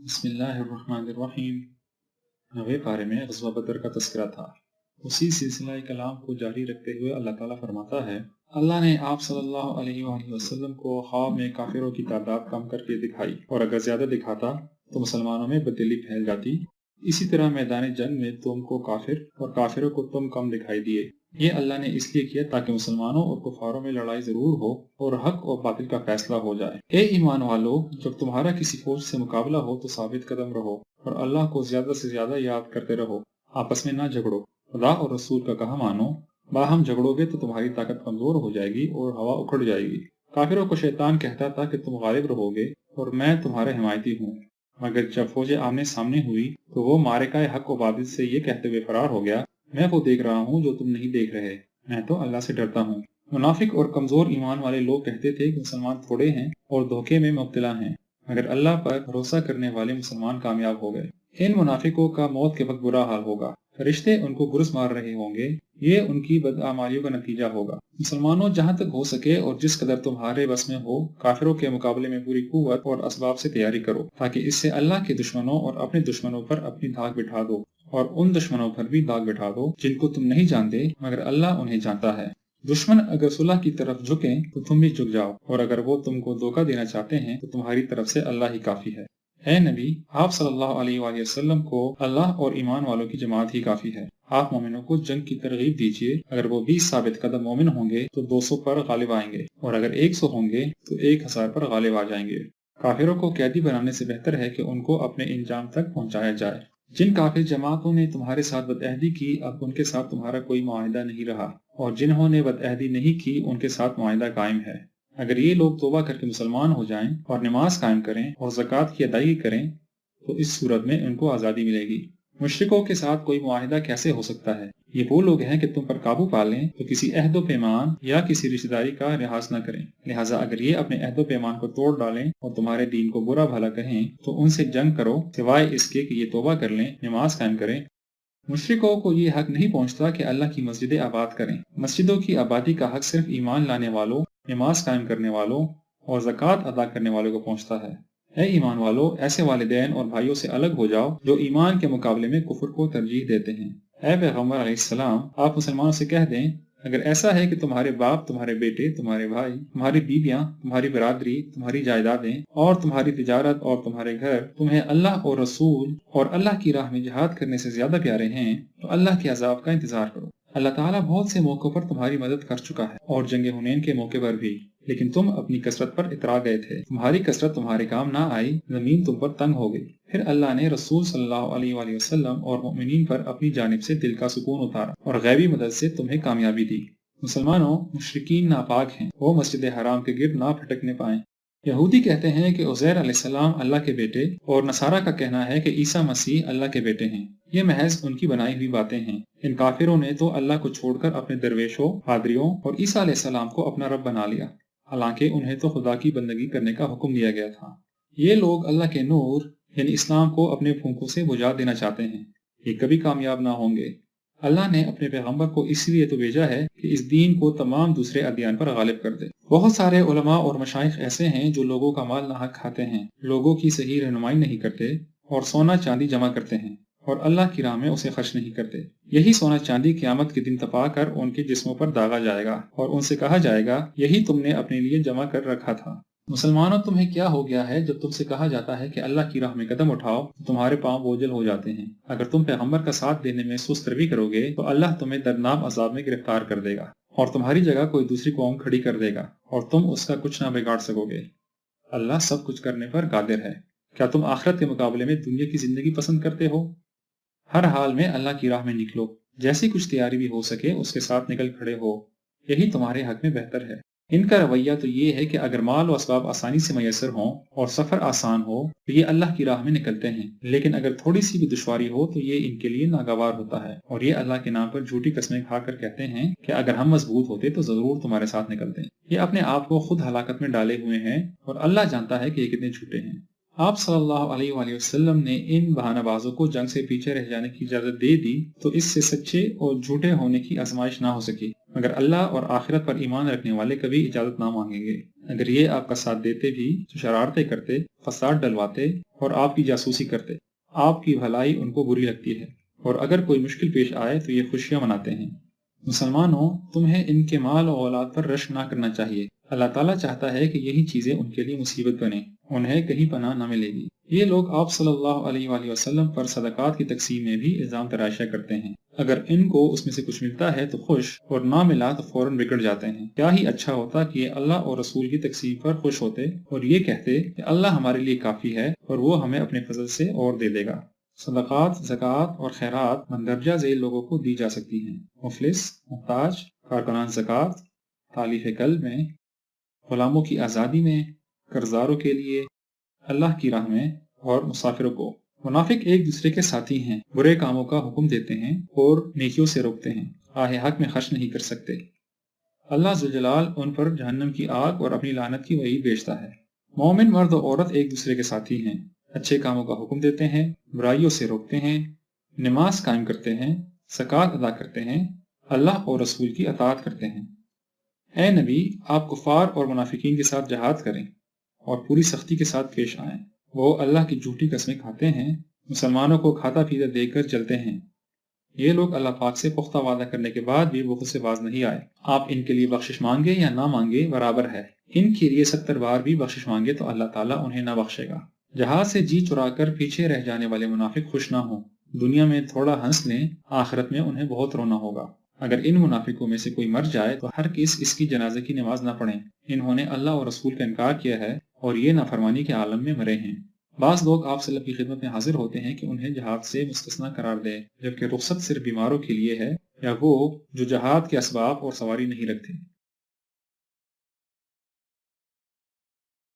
बिस्मिल्लाहिर्रहमानिर्रहीम। 9वें पारे में ग़ज़वा बदर का तज़किरा था। उसी सिलसिला कलाम को जारी रखते हुए अल्लाह ताला फरमाता है, अल्लाह ने आप सल्लल्लाहु अलैहि वसल्लम को ख्वाब में काफिरों की तादाद कम करके दिखाई, और अगर ज्यादा दिखाता तो मुसलमानों में बदली फैल जाती। इसी तरह मैदान जंग में तुमको काफिर और काफिरों को तुम कम दिखाई दिए। ये अल्लाह ने इसलिए किया ताकि मुसलमानों और कुफारों में लड़ाई जरूर हो और हक और बातिल का फैसला हो जाए। ए ईमान वालों, जब तुम्हारा किसी फौज से मुकाबला हो तो साबित कदम रहो और अल्लाह को ज्यादा से ज्यादा याद करते रहो। आपस में ना झगड़ो, खुदा और रसूल का कहा मानो। बाहम झगड़ोगे तो तुम्हारी ताकत कमजोर हो जाएगी और हवा उखड़ जाएगी। काफिरों को शैतान कहता था कि तुम गालिब रहोगे और मैं तुम्हारा हिमायती हूँ, मगर जब फौजें आमने सामने हुई तो वो मारिका हक और बातिल से ये कहते हुए फरार हो गया, मैं वो देख रहा हूँ जो तुम नहीं देख रहे, मैं तो अल्लाह से डरता हूँ। मुनाफिक और कमजोर ईमान वाले लोग कहते थे कि मुसलमान थोड़े हैं और धोखे में मुब्तला हैं, मगर अल्लाह पर भरोसा करने वाले मुसलमान कामयाब हो गए। इन मुनाफिकों का मौत के वक्त बुरा हाल होगा, फरिश्ते उनको गुरस मार रहे होंगे, ये उनकी बदआमालियों का नतीजा होगा। मुसलमानों, जहाँ तक हो सके और जिस कदर तुम्हारे बस में हो, काफिरों के मुकाबले में पूरी कुव्वत और असबाब से तैयारी करो, ताकि इससे अल्लाह के दुश्मनों और अपने दुश्मनों पर अपनी धाक बिठा दो, और उन दुश्मनों पर भी दाग बिठा दो जिनको तुम नहीं जानते मगर अल्लाह उन्हें जानता है। दुश्मन अगर सुलह की तरफ झुकें तो तुम भी झुक जाओ, और अगर वो तुमको धोखा देना चाहते हैं तो तुम्हारी तरफ से अल्लाह ही काफी है। ए नबी, आप सल्लल्लाहु अलैहि वसल्लम को अल्लाह और ईमान वालों की जमात ही काफी है। आप मोमिनों को जंग की तरगीब दीजिए। अगर वो 20 साबित कदम मोमिन होंगे तो 200 पर गालिब आएंगे, और अगर 100 होंगे तो 1000 पर गालिब आ जाएंगे। काफिरों को कैदी बनाने से बेहतर है कि उनको अपने इंजाम तक पहुंचाया जाए। जिन काफिर जमातों ने तुम्हारे साथ बदअहदी की, अब उनके साथ तुम्हारा कोई मुआहिदा नहीं रहा, और जिन्होंने बदअहदी नहीं की उनके साथ मुआहिदा कायम है। अगर ये लोग तौबा करके मुसलमान हो जाएं और नमाज कायम करें और ज़कात की अदायगी करें तो इस सूरत में उनको आज़ादी मिलेगी। मुश्रिकों के साथ कोई मुआहिदा कैसे हो सकता है? ये वो लोग हैं कि तुम पर काबू पा लें तो किसी अहदो पैमान या किसी रिश्तेदारी का लिहाज न करें। लिहाजा अगर ये अपने अहदो पैमान को तोड़ डालें और तुम्हारे दीन को बुरा भला कहें तो उनसे जंग करो, सिवाय इसके कि ये तौबा कर लें, नमाज कायम करें। मुश्रिकों को ये हक नहीं पहुंचता कि अल्लाह की मस्जिदें आबाद करें। मस्जिदों की आबादी का हक सिर्फ ईमान लाने वालों, नमाज कायम करने वालों और ज़कात अदा करने वालों को पहुंचता है। ऐ ईमान वालों, ऐसे वालिदैन और भाइयों से अलग हो जाओ जो ईमान के मुकाबले में कुफ्र को तरजीह देते हैं। ऐ पैगम्बर अलैहिस्सलाम, आप मुसलमानों से कह दें, अगर ऐसा है कि तुम्हारे बाप, तुम्हारे बेटे, तुम्हारे भाई, तुम्हारी बीवियां, तुम्हारी बरादरी, तुम्हारी जायदादें और तुम्हारी तिजारत और तुम्हारे घर तुम्हें अल्लाह और रसूल और अल्लाह की राह में जिहाद करने से ज्यादा प्यारे हैं तो अल्लाह के अजाब का इंतजार करो। अल्लाह ताला बहुत से मौकों पर तुम्हारी मदद कर चुका है, और जंग हुनैन के मौके पर भी, लेकिन तुम अपनी कसरत पर इतरा गए थे। तुम्हारी कसरत तुम्हारे काम ना आई, जमीन तुम पर तंग हो गई। फिर अल्लाह ने रसूल सल्लल्लाहु अलैहि वसल्लम और मोमिनीन पर अपनी जानिब से दिल का सुकून उतारा और गैबी मदद से तुम्हें कामयाबी दी। मुसलमानों, मुशरिकीन नापाक हैं, वो मस्जिद हराम के गिर्द ना फटकने पाएं। यहूदी कहते हैं कि उज़ैर अलैहिस्सलाम अल्लाह के बेटे, और नसारा का कहना है कि ईसा मसीह अल्लाह के बेटे हैं। ये महज उनकी बनाई हुई बातें हैं। इन काफिरों ने तो अल्लाह को छोड़कर अपने दरवेशों, पादरियों और ईसा अलैहिस्सलाम को अपना रब बना लिया, हालांकि उन्हें तो खुदा की बंदगी करने का हुक्म दिया गया था। ये लोग अल्लाह के नूर यानी इस्लाम को अपने फूंकों से बुझा देना चाहते हैं। ये कभी कामयाब ना होंगे। अल्लाह ने अपने पैगंबर को इसलिए तो भेजा है कि इस दीन को तमाम दूसरे अदियान पर गालिब कर दे। बहुत सारे उलमा और मशाइख ऐसे हैं जो लोगों का माल नाहक खाते हैं, लोगों की सही रहनुमाई नहीं करते और सोना चांदी जमा करते हैं और अल्लाह की राह में उसे खर्च नहीं करते। यही सोना चांदी क़यामत के दिन तपा कर उनके जिस्मों पर दागा जाएगा और उनसे कहा जाएगा, यही तुमने अपने लिए जमा कर रखा था। मुसलमानों, तुम्हें क्या हो गया है जब तुमसे कहा जाता है कि अल्लाह की राह में कदम उठाओ तो तुम्हारे पांव बोझल हो जाते हैं। अगर तुम पैगंबर का साथ देने में सुस्त रवि करोगे तो अल्लाह तुम्हें दर्दनाक अजाब में गिरफ्तार कर देगा और तुम्हारी जगह कोई दूसरी कौम खड़ी कर देगा और तुम उसका कुछ ना बिगाड़ सकोगे। अल्लाह सब कुछ करने पर कादिर है। क्या तुम आखिरत के मुकाबले में दुनिया की जिंदगी पसंद करते हो? हर हाल में अल्लाह की राह में निकलो, जैसी कुछ तैयारी भी हो सके उसके साथ निकल खड़े हो, यही तुम्हारे हक में बेहतर है। इनका रवैया तो ये है कि अगर माल और असबाब आसानी से मैसर हों और सफर आसान हो तो ये अल्लाह की राह में निकलते हैं, लेकिन अगर थोड़ी सी भी दुश्वारी हो तो ये इनके लिए नागवार होता है और ये अल्लाह के नाम पर झूठी कस्में खाकर कहते हैं कि अगर हम मजबूत होते तो जरूर तुम्हारे साथ निकलते। ये अपने आप को खुद हलाकत में डाले हुए हैं और अल्लाह जानता है कि ये कितने झूठे हैं। आप सल्लल्लाहु अलैहि वसल्लम ने इन बहानाबाजों को जंग से पीछे रह जाने की इजाजत दे दी तो इससे सच्चे और झूठे होने की आजमाइश ना हो सकी, مگر اللہ اور آخرت پر ایمان رکھنے والے کبھی اجازت نہ مانگیں گے۔ اگر یہ آپ کا ساتھ دیتے بھی تو شرارتیں کرتے، فساد ڈلواتے اور آپ کی جاسوسی کرتے۔ آپ کی بھلائی ان کو بری لگتی ہے، اور اگر کوئی مشکل پیش آئے تو یہ خوشیاں مناتے ہیں۔ مسلمانوں، تمہیں ان کے مال و اولاد پر رشک نہ کرنا چاہیے۔ اللہ تعالیٰ چاہتا ہے کہ یہی چیزیں ان کے لیے مصیبت بنیں، انہیں کہیں پناہ نہ ملے گی۔ یہ لوگ آپ صلی اللہ علیہ وآلہ وسلم پر صدقات کی تقسیم میں بھی الزام تراشیاں کرتے ہیں۔ اگر ان کو اس میں سے کچھ ملتا ہے تو خوش، اور نہ ملا تو فوراً بگڑ جاتے ہیں۔ کیا ہی اچھا ہوتا کہ یہ اللہ اور رسول کی تقسیم پر خوش ہوتے اور یہ کہتے کہ اللہ ہمارے لیے کافی ہے اور وہ ہمیں اپنے فضل سے اور دے دے گا۔ صدقات، زکوٰۃ اور خیرات مندرجہ ذیل لوگوں کو دی جا سکتی ہیں: مفلس، محتاج، کارکنان زکوٰۃ، تالیف قلب میں، غلاموں کی آزادی میں، قرضداروں کے لیے، اللہ کی راہ میں، اور مسافروں کو۔ منافق ایک دوسرے کے ساتھی ہیں، برے کاموں کا حکم دیتے ہیں اور نیکیوں سے روکتے ہیں، آہ حق میں خرچ نہیں کر سکتے۔ اللہ ذوالجلال ان پر جہنم کی آگ اور اپنی لعنت کی وعید بھیجتا ہے۔ مومن مرد و عورت ایک دوسرے کے ساتھی ہیں، اچھے کاموں کا حکم دیتے ہیں، برائیوں سے روکتے ہیں، نماز قائم کرتے ہیں، زکوٰۃ ادا کرتے ہیں، اللہ اور رسول کی اطاعت کرتے ہیں۔ اے نبی، آپ کفار اور منافقین کے ساتھ جہاد کریں اور پوری سختی کے ساتھ پیش آئیں۔ وہ اللہ کی جھوٹی قسمیں کھاتے ہیں، مسلمانوں کو کھاتا پیتا دیکھ کر جلتے ہیں۔ یہ لوگ اللہ پاک سے پختہ وعدہ کرنے کے بعد بھی بخل سے باز نہیں آئے۔ آپ ان کے لیے بخشش مانگے یا نہ مانگے برابر ہے۔ ان کے لیے 70 بار بھی بخشش مانگے تو اللہ تعالیٰ انہیں نہ بخشے گا۔ جہاد سے جی چرا کر پیچھے رہ جانے والے منافق خوش نہ ہوں۔ دنیا میں تھوڑا ہنس لیں، آخرت میں انہیں بہت رونا ہوگا۔ اگر ان منافقوں میں سے کوئی مر جائے تو ہر کس اس کی جنازے کی نماز نہ پڑھیں۔ انہوں نے اللہ اور رسول کا انکار کیا ہے اور یہ نافرمانی کے عالم میں مرے ہیں۔ بعض لوگ آپ صلی اللہ کی خدمت میں حاضر ہوتے ہیں کہ انہیں جہاد سے مستثنیٰ قرار دے، جبکہ رخصت صرف بیماروں کے لیے ہے یا وہ جو جہاد کے اسباب اور سواری نہیں رکھتے۔